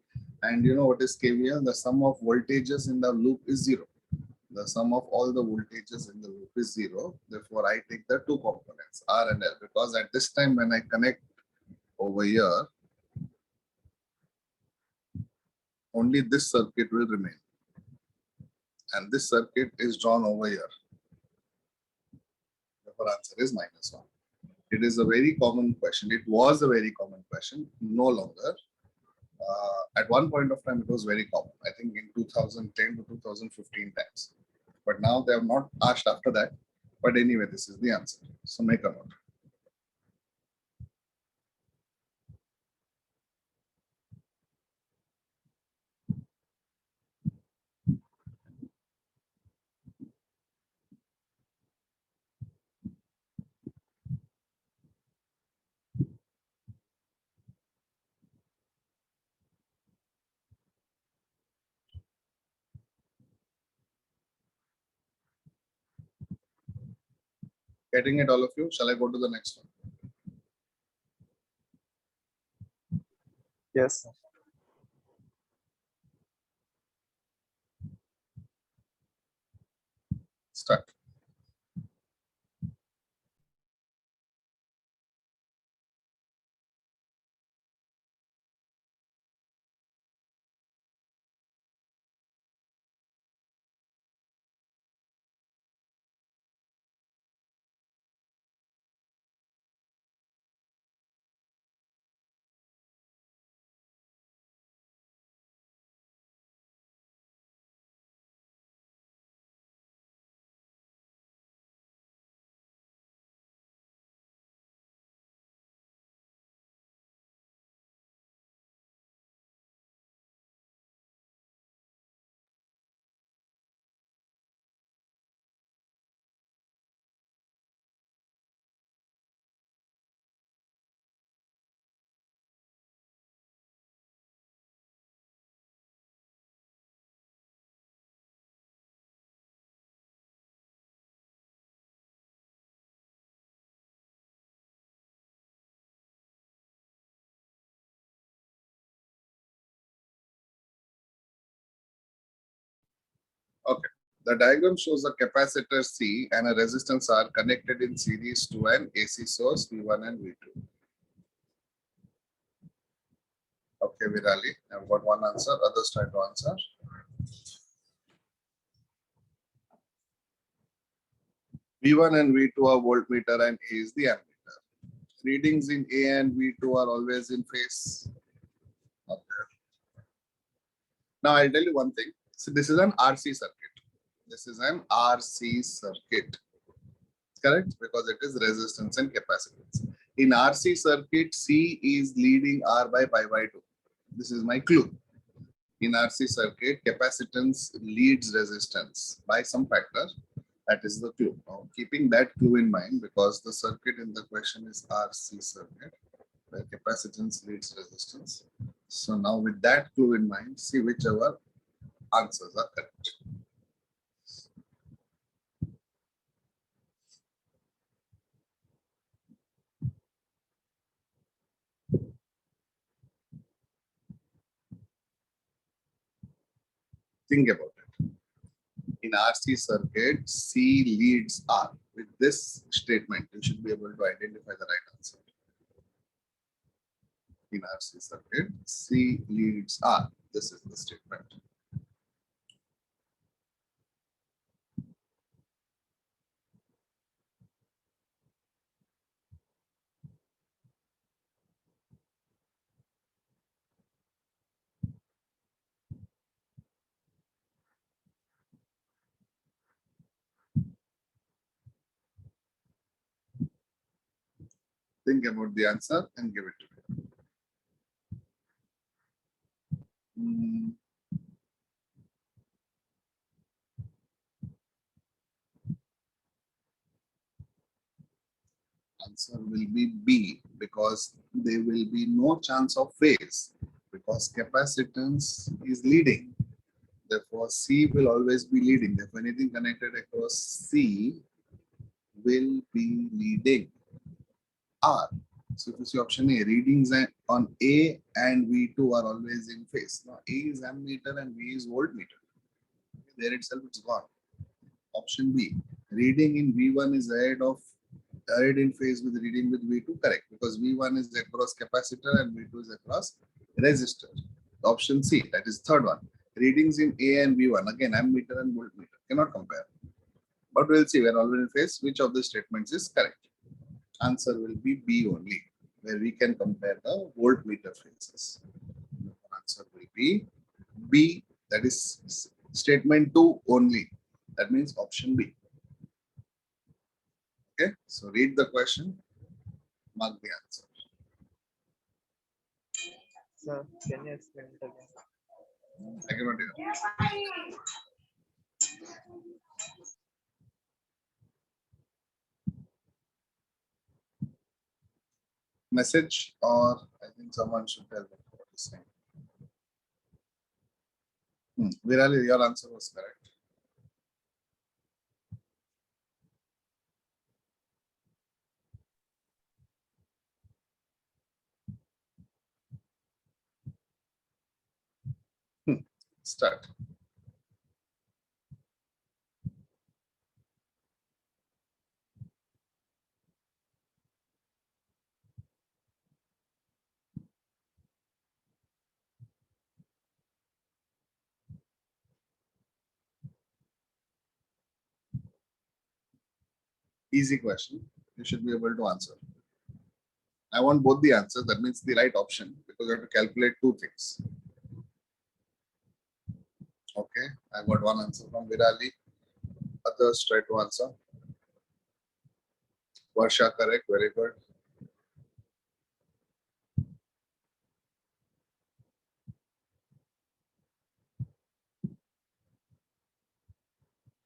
Speaker 1: And you know what is KVL? The sum of voltages in the loop is 0. The sum of all the voltages in the loop is 0. Therefore, I take the two components, R and L, because at this time when I connect over here, only this circuit will remain. And this circuit is drawn over here. Therefore, answer is minus 1. It is a very common question. It was a very common question, no longer. At one point of time, it was very common. I think in 2010 to 2015 times. But now they have not asked after that. But anyway, this is the answer. So make a note. Getting it, all of you? Shall I go to the next one?
Speaker 3: Yes.
Speaker 1: Start. Okay. The diagram shows a capacitor C and a resistance R connected in series to an AC source V1 and V2. Okay, Virali, I've got one answer. Others try to answer. V1 and V2 are voltmeter and A is the ammeter. Readings in A and V2 are always in phase. Okay. Now I'll tell you one thing. So this is an RC circuit. This is an RC circuit. Correct? Because it is resistance and capacitance. In RC circuit, C is leading R by pi by 2. This is my clue. In RC circuit, capacitance leads resistance by some factor. That is the clue. Now, keeping that clue in mind, because the circuit in the question is RC circuit, where capacitance leads resistance. So now with that clue in mind, see whichever answers are correct. Think about it. In RC circuit, C leads R. With this statement, you should be able to identify the right answer. In RC circuit, C leads R. This is the statement. Think about the answer and give it to me. Hmm. Answer will be B, because there will be no chance of phase because capacitance is leading. Therefore, C will always be leading. If anything connected across C will be leading. R. So if you see option A, readings on A and V2 are always in phase. Now A is ammeter and V is voltmeter. There itself it's gone. Option B, reading in V1 is ahead in phase with reading with V2, correct, because V1 is across capacitor and V2 is across resistor. Option C, that is third one, readings in A and V1, again ammeter and voltmeter, cannot compare. But we'll see, we're already in phase, which of the statements is correct. Answer will be B only, where we can compare the voltmeter phases. Answer will be B, that is statement 2 only. That means option B. Okay, so read the question, mark the answer.
Speaker 3: Sir, can you explain it again?
Speaker 1: I cannot hear. Message, or I think someone should tell me what is saying. Virali, your answer was correct. Start. Easy question. You should be able to answer. I want both the answers. That means the right option, because you have to calculate two things. Okay, I got one answer from Virali. Others try to answer. Varsha, correct. Very good.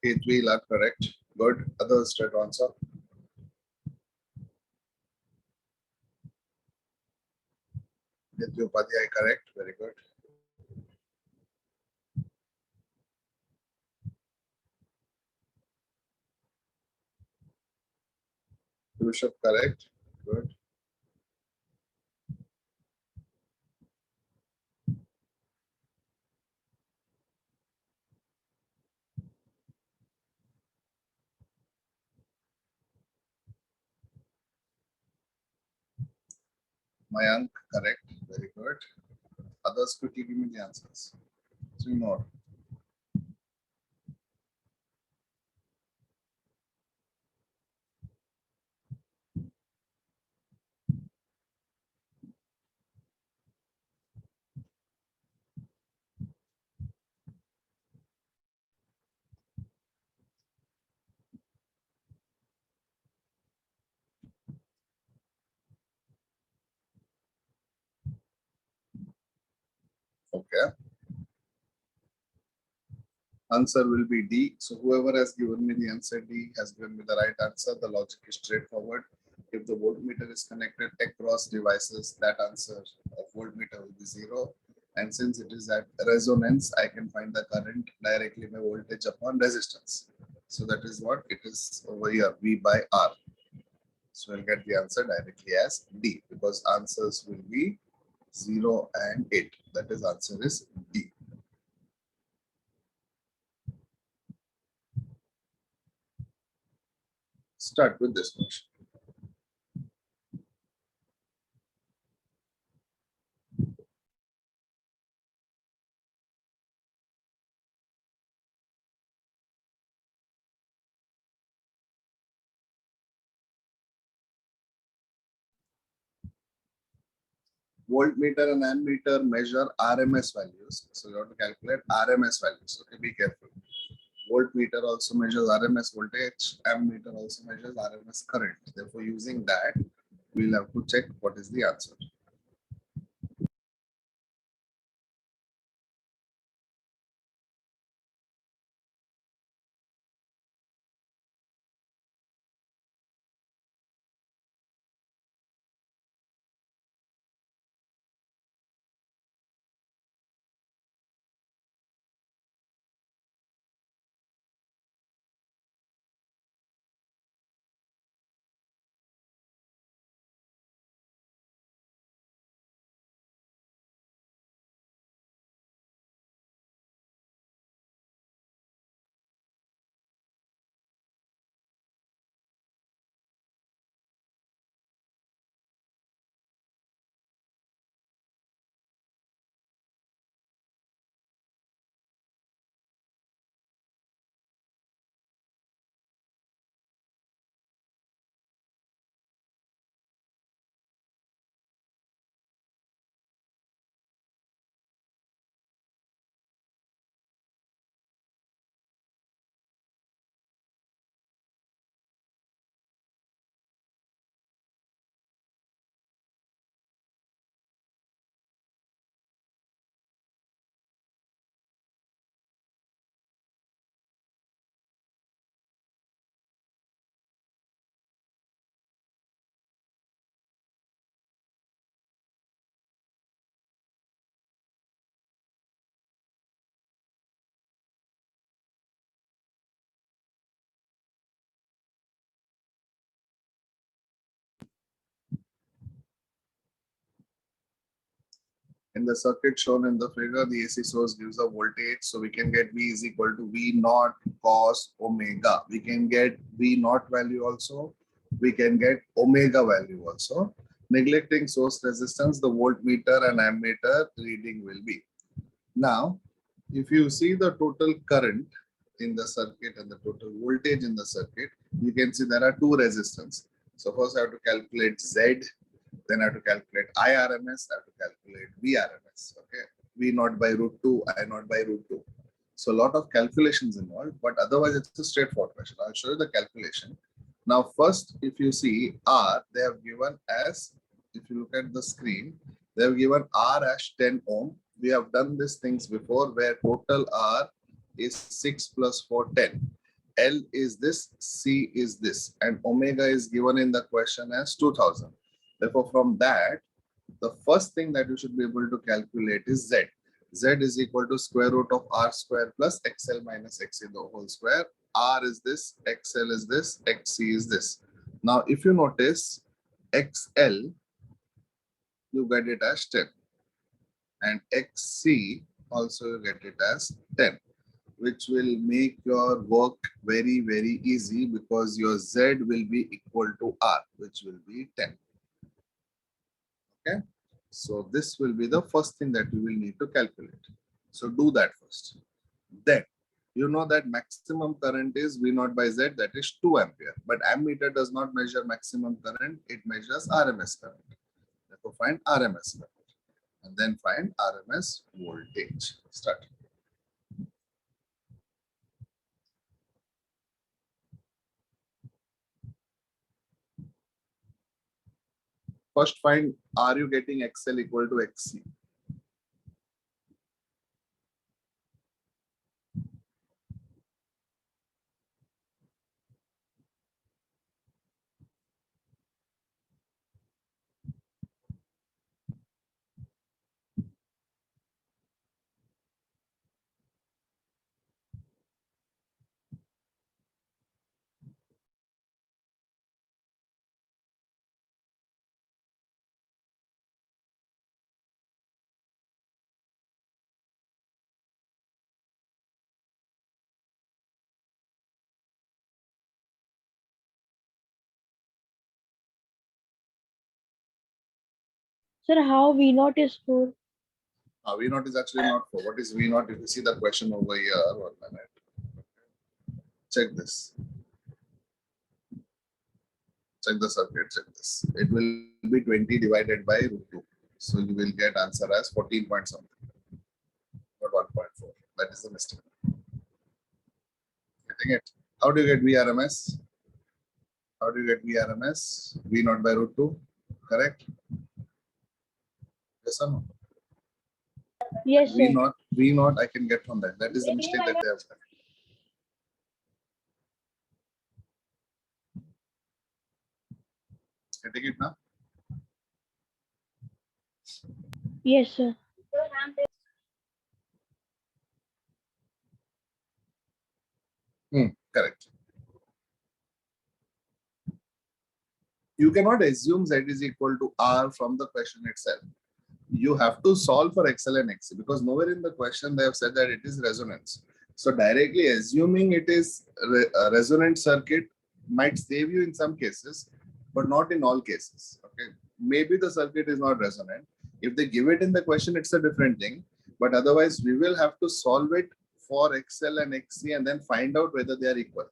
Speaker 1: K3 are correct. Good. Others try to answer. Nitya Upadhyay, correct. Very good. Rishabh, correct. Good. Mayank, correct. Very good. Others quickly give me the answers. 3 more. Okay. Answer will be D. So whoever has given me the answer D has given me the right answer. The logic is straightforward. If the voltmeter is connected across devices, that answer of voltmeter will be 0. And since it is at resonance, I can find the current directly by voltage upon resistance. So that is what it is over here, V by R. So we'll get the answer directly as D, because answers will be 0 and 8. That is answer is D. Start with this question. Voltmeter and ammeter measure RMS values. So you have to calculate RMS values. Okay, be careful. Voltmeter also measures RMS voltage, ammeter also measures RMS current. Therefore, using that, We'll have to check what is the answer. In the circuit shown in the figure, the AC source gives a voltage. So we can get V is equal to V naught cos omega. We can get V naught value also. We can get omega value also. Neglecting source resistance, the voltmeter and ammeter reading will be. Now, if you see the total current in the circuit and the total voltage in the circuit, you can see there are two resistance. So first I have to calculate Z, then I have to calculate IRMS, I have to calculate VRMS. Okay, V naught by root 2, I naught by root 2. So a lot of calculations involved, but otherwise it's a straightforward question. I'll show you the calculation. Now, first, if you see R, they have given as, if you look at the screen, they have given R as 10 ohm. We have done these things before where total R is 6 plus 4, 10. L is this, C is this, and omega is given in the question as 2000. Therefore, from that, the first thing that you should be able to calculate is Z. Z is equal to square root of R square plus XL minus XC the whole square. R is this, XL is this, XC is this. Now, if you notice, XL, you get it as 10. And XC also you get it as 10, which will make your work very, very easy because your Z will be equal to R, which will be 10. Okay. So this will be the first thing that we will need to calculate. So do that first. Then you know that maximum current is V naught by Z, that is 2 ampere. But ammeter does not measure maximum current, it measures RMS current. Therefore, find RMS current and then find RMS voltage. Start. First find, are you getting XL equal to XC?
Speaker 6: Sir, how V naught is 4?
Speaker 1: V naught is actually not 4. What is V naught? If you see the question over here, 1 minute. Check this. Check the circuit, check this. It will be 20 divided by root 2. So you will get answer as 14 point something, not 1.4. That is the mistake. Getting it? How do you get VRMS? How do you get VRMS? V naught by root 2. Correct? Yes or no?
Speaker 6: Yes, sir.
Speaker 1: V naught I can get from that. That is the mistake that they have done. Getting it now?
Speaker 6: Yes, sir.
Speaker 1: Correct. You cannot assume Z is equal to R from the question itself. You have to solve for XL and XC because nowhere in the question they have said that it is resonance. So directly assuming it is a resonant circuit might save you in some cases, but not in all cases. Okay, maybe the circuit is not resonant. If they give it in the question, it's a different thing. But otherwise, we will have to solve it for XL and XC and then find out whether they are equal.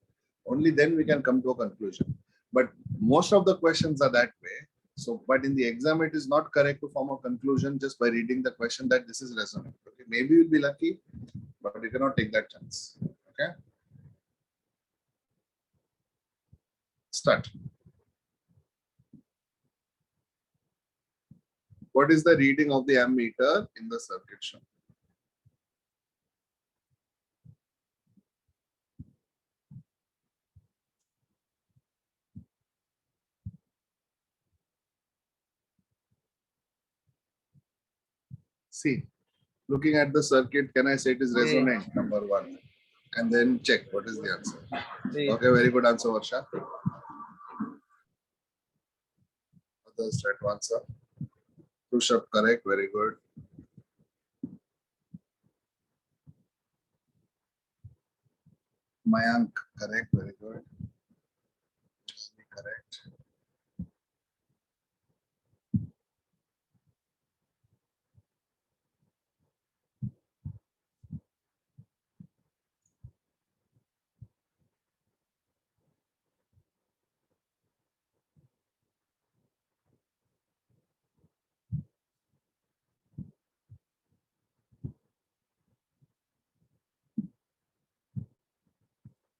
Speaker 1: Only then we can come to a conclusion. But most of the questions are that way. So, but in the exam, it is not correct to form a conclusion just by reading the question that this is resonant. Okay, maybe you'll be lucky, but you cannot take that chance. Okay, start. What is the reading of the ammeter in the circuit shown? See, looking at the circuit, can I say it is resonant? Number one, and then check what is the answer. Okay, very good answer, Varsha. Others try to answer. Rushabh, correct, very good. Mayank, correct, very good. Correct.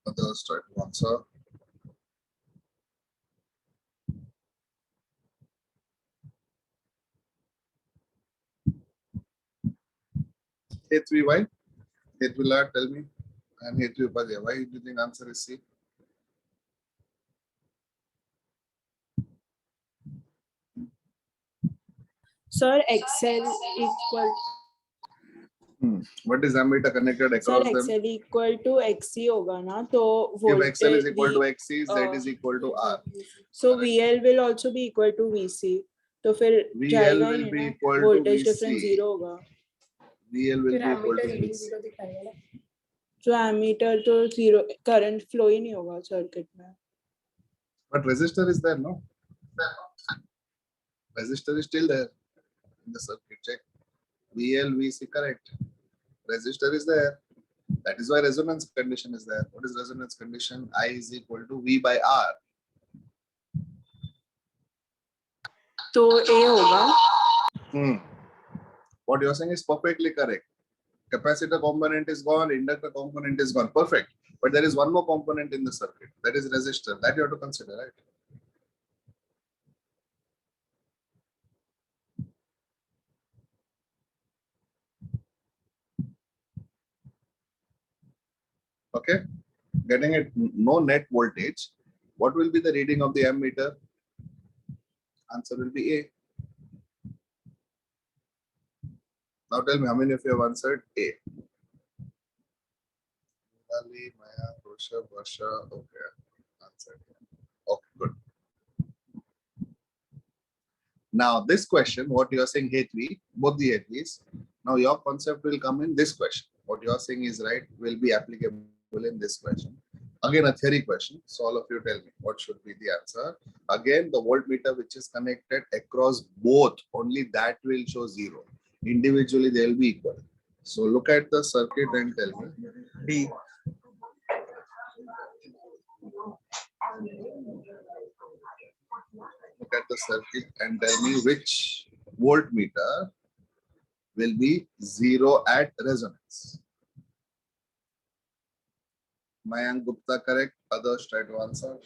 Speaker 1: Others try to answer. Hetvi, why? Hetvila, tell me. And Hetvi Upadhyay, why do you think answer is C?
Speaker 4: Sir, XL equal.
Speaker 1: What is ammeter connected
Speaker 4: Sir,
Speaker 1: across them?
Speaker 4: XL equal to XC होगा ना तो
Speaker 1: If
Speaker 4: voltage
Speaker 1: XL is equal to XC, Z
Speaker 4: uh,
Speaker 1: is equal to R.
Speaker 4: so VL will also be equal to VC. तो फिर
Speaker 1: VL
Speaker 4: जाएगा
Speaker 1: will
Speaker 4: he
Speaker 1: be
Speaker 4: ना
Speaker 1: equal to
Speaker 4: voltage difference
Speaker 1: VC.
Speaker 4: 0 होगा.
Speaker 1: VL will be equal to VC.
Speaker 4: जो ammeter तो 0 current flow ही नहीं होगा circuit में.
Speaker 1: But resistor is there, no? Resistor is still there in the circuit. Check. VL, VC, correct. Resistor is there. That is why resonance condition is there. What is resonance condition? I is equal to V by R.
Speaker 4: तो A होगा.
Speaker 1: What you are saying is perfectly correct. Capacitor component is gone, inductor component is gone. Perfect. But there is one more component in the circuit. That is resistor. That you have to consider, right? Okay. Getting it, no net voltage. What will be the reading of the ammeter? Answer will be A. Now tell me how many of you have answered A. Ali, Maya, Rusha, Varsha. Okay. Answered. Okay, good. Now this question, what you are saying, Hetvi, both the Hetvis. Now your concept will come in this question. What you are saying is right, will be applicable in this question. Again, a theory question. So all of you tell me what should be the answer. Again, the voltmeter which is connected across both, only that will show 0. Individually, they will be equal. So look at the circuit and tell me.
Speaker 3: D.
Speaker 1: Look at the circuit and tell me which voltmeter will be 0 at resonance. Mayank Gupta correct. Others try to answer.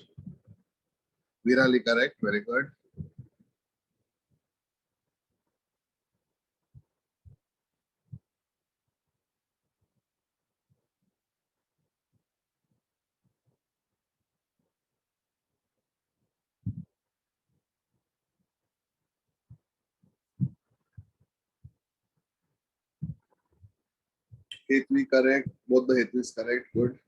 Speaker 1: Virali correct. Very good. Hetvi correct. Both the Hetvi is correct. Good.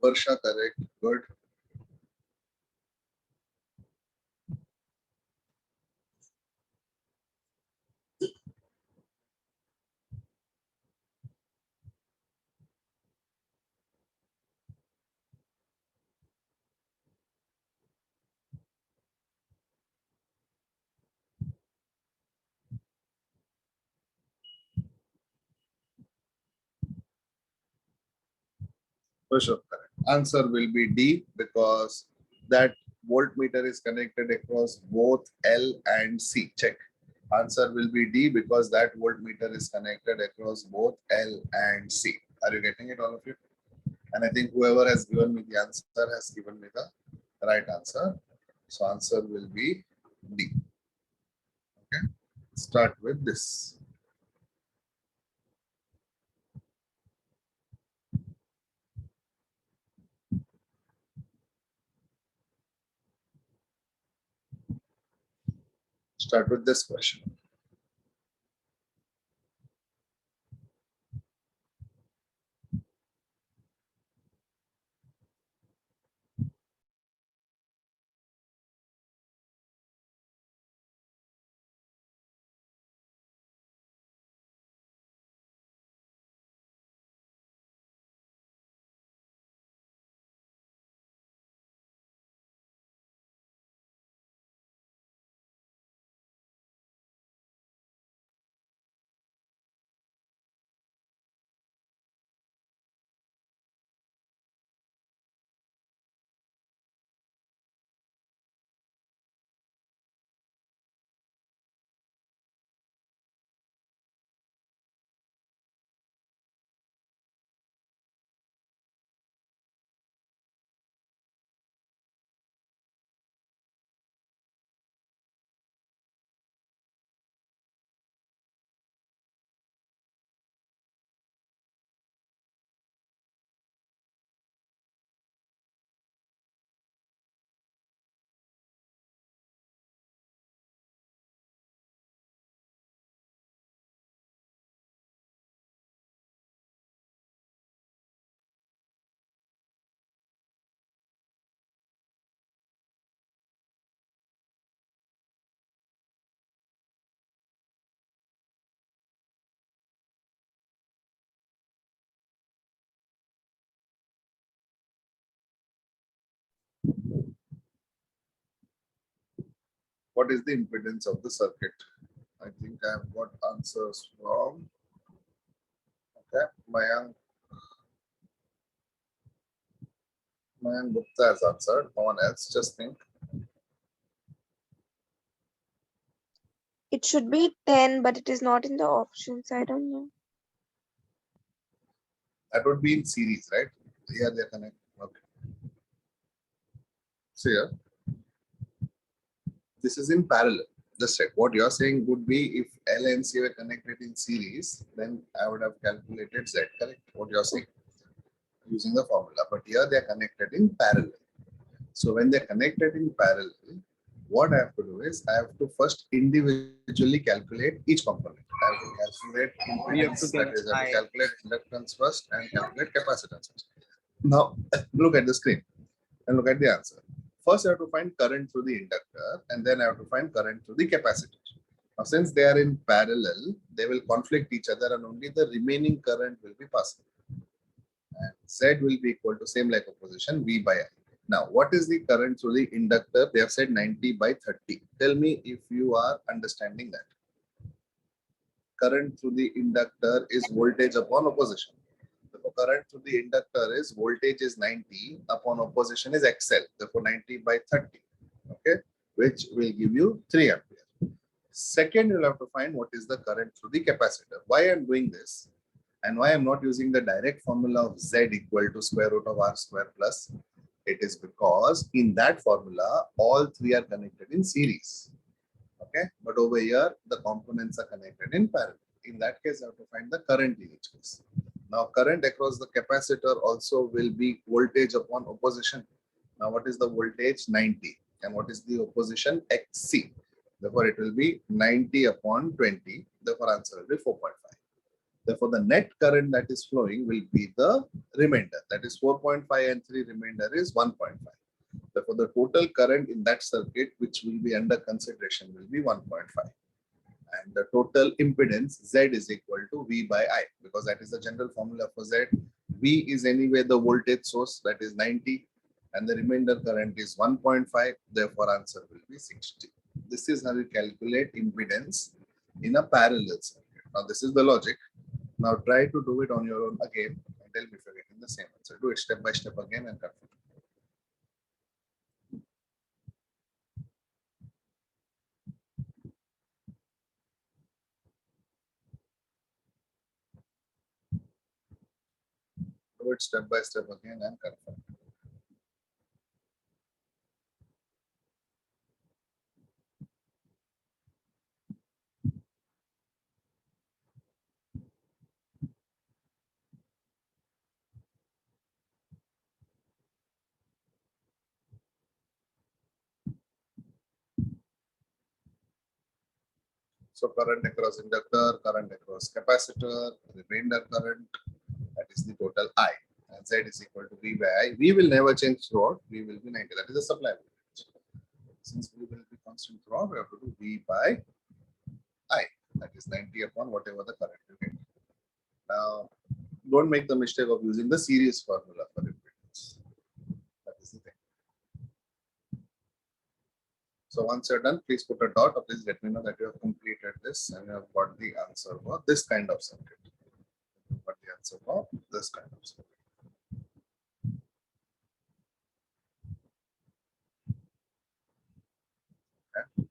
Speaker 1: Varsha correct. Good. Varsha correct. Answer will be D because that voltmeter is connected across both L and C. Check. Answer will be D because that voltmeter is connected across both L and C. Are you getting it, all of you? And I think whoever has given me the answer has given me the right answer. So answer will be D. Okay. Start with this. Start with this question. What is the impedance of the circuit? I think I have got answers from Mayank. Mayank Gupta has answered. No one else. Just think.
Speaker 5: It should be 10, but it is not in the options. I don't know.
Speaker 1: That would be in series, right? Here they are connected. Okay. So here, this is in parallel. Just check. What you're saying would be if L and C were connected in series, then I would have calculated Z, correct? What you're saying using the formula. But here they are connected in parallel. So when they're connected in parallel, what I have to do is I have to first individually calculate each component. I have to calculate impedance, that is, I have to calculate inductance first and calculate capacitance first. Now look at the screen and look at the answer. First, I have to find current through the inductor, and then I have to find current through the capacitor. Now, since they are in parallel, they will conflict each other, and only the remaining current will be passing. And Z will be equal to same like opposition V by I. Now, what is the current through the inductor? They have said 90 by 30. Tell me if you are understanding that. Current through the inductor is voltage upon opposition. The current through the inductor is voltage is 90 upon opposition is XL. Therefore, 90 by 30. Okay, which will give you 3 ampere. Second, you'll have to find what is the current through the capacitor. Why I'm doing this and why I'm not using the direct formula of Z equal to square root of R square plus. It is because in that formula, all three are connected in series. Okay, but over here, the components are connected in parallel. In that case, I have to find the current in each case. Now, current across the capacitor also will be voltage upon opposition. Now, what is the voltage? 90. And what is the opposition? XC. Therefore, it will be 90 upon 20. Therefore, answer will be 4.5. Therefore, the net current that is flowing will be the remainder. That is 4.5 and 3 remainder is 1.5. Therefore, the total current in that circuit, which will be under consideration, will be 1.5. And the total impedance Z is equal to V by I, because that is the general formula for Z. V is anyway the voltage source, that is 90, and the remainder current is 1.5. Therefore, answer will be 60. This is how you calculate impedance in a parallel circuit. Now, this is the logic. Now, try to do it on your own again and tell me if you're getting the same answer. Do it step by step again and confirm. Do it step by step again and confirm. So current across inductor, current across capacitor, remainder current, that is the total I. And Z is equal to V by I. V will never change throughout. V will be 90. That is the supply voltage. Since V will be constant throughout, we have to do V by I. That is 90 upon whatever the current you get. Now, don't make the mistake of using the series formula for impedance. That is the thing. So once you're done, please put a dot or please let me know that you have completed this and you have got the answer for this kind of circuit. You've got the answer for this kind of circuit. Okay.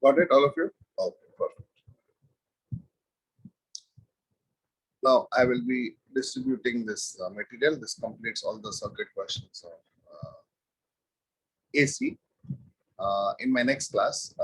Speaker 1: Got it, all of you? Okay, perfect. Now I will be distributing this material. This completes all the circuit questions of AC. In my next class,